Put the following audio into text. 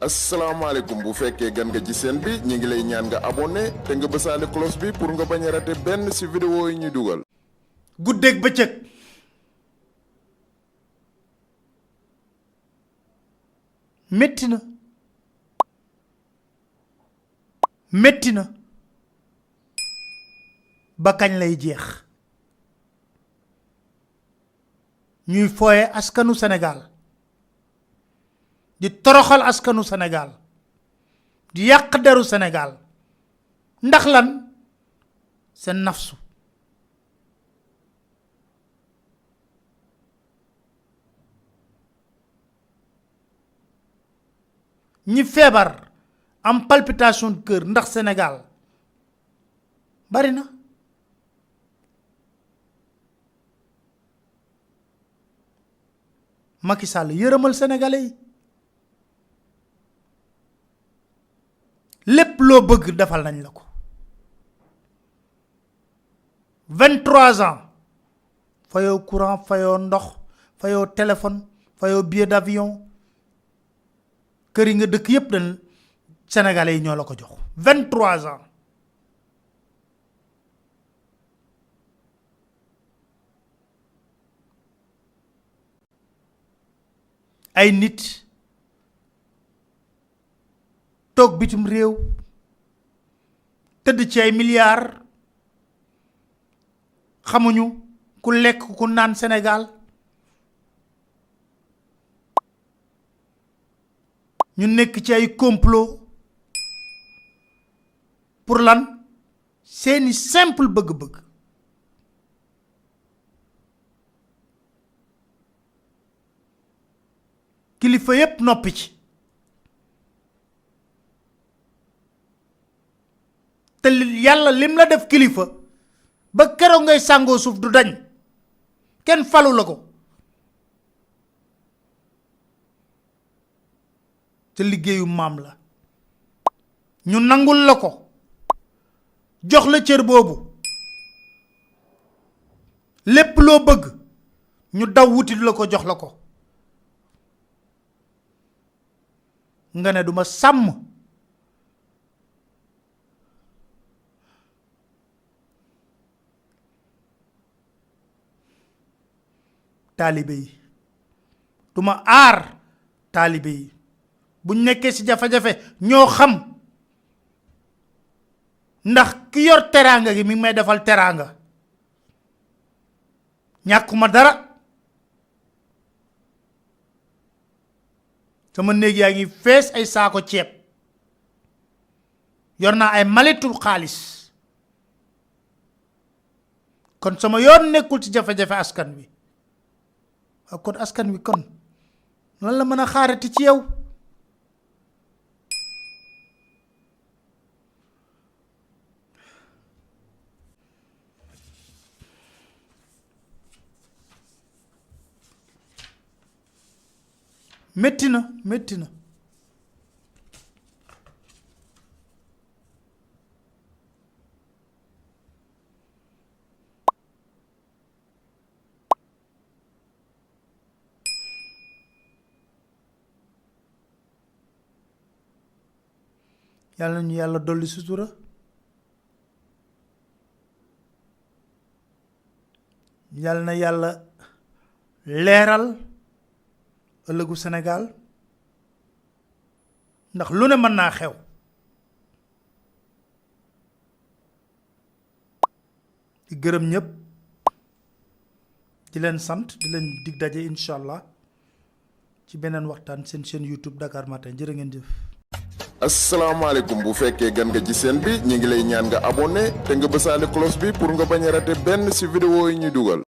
asalaamaaleykum bu fekkee gan nga ci seen bi ñi ngi lay ñaan nga abonné te nga bësaale cloche bi pour nga bañ a raté benn ci vidéo yi ñu dugal. guddeeg bëccëg metti na ba kañ lay jeex ñuy foye askanu Sénégal di toroxal askanu Sénégal di yàq deru Sénégal ndax lan seen nafsu ñi feebar am palpitation de cœur ndax Sénégal bari na Macky Sall yërëmal sénégalais yi lépp loo bëgg defal nañ la ko 23 ans fayoo courant fayoo ndox fayoo téléphone fayoo billet d'avion kër yi nga dëkk yépp dañ sénégalais yi ñoo la ko jox 23 ans ay nit toog bitim réew tëdd ci ay milliards xamuñu ku lekk ku naan Sénégal ñu nekk ci ay complot pour lan seeni simple bëgg-bëgg kilifa yépp noppi ci te yàlla lim la def kilifa ba keroog ngay sàngoo suuf du dañ kenn falu la ko te liggéeyu maam la ñu nangul la ko jox la cër boobu lépp loo bëgg ñu daw wutit la ko jox la ko nga ne duma sàmm taalibe yi duma aar taalibe yi buñ nekkee ci jafe-jafe ñoo xam ndax ki yor teraanga gi mi ngi may defal teraanga ñàkkuma dara sama néeg yaa ngi fees ay saako ceeb yor naa ay maletu xaalis kon sama yoon nekkul ci jafe-jafe askan wi waaw kon askan wi kon lan la mën a xaarati ci yow metti na yàlla ñu yàlla dolli sutura yàlla na yàlla leeral ëllëgu Sénégal ndax lu ne mën naa xew di gërëm ñëpp di leen sant di leen dig daje incha allah ci beneen waxtaan seen chaîne YouTube Dakar Matin jërë ngeen jëf. asalaamaaleykum bu fekkee gan nga ci seen bi ñi ngi lay ñaan nga abonné te nga bësaale cloche bi pour nga bañ a raté benn ci vidéo yi ñu dugal.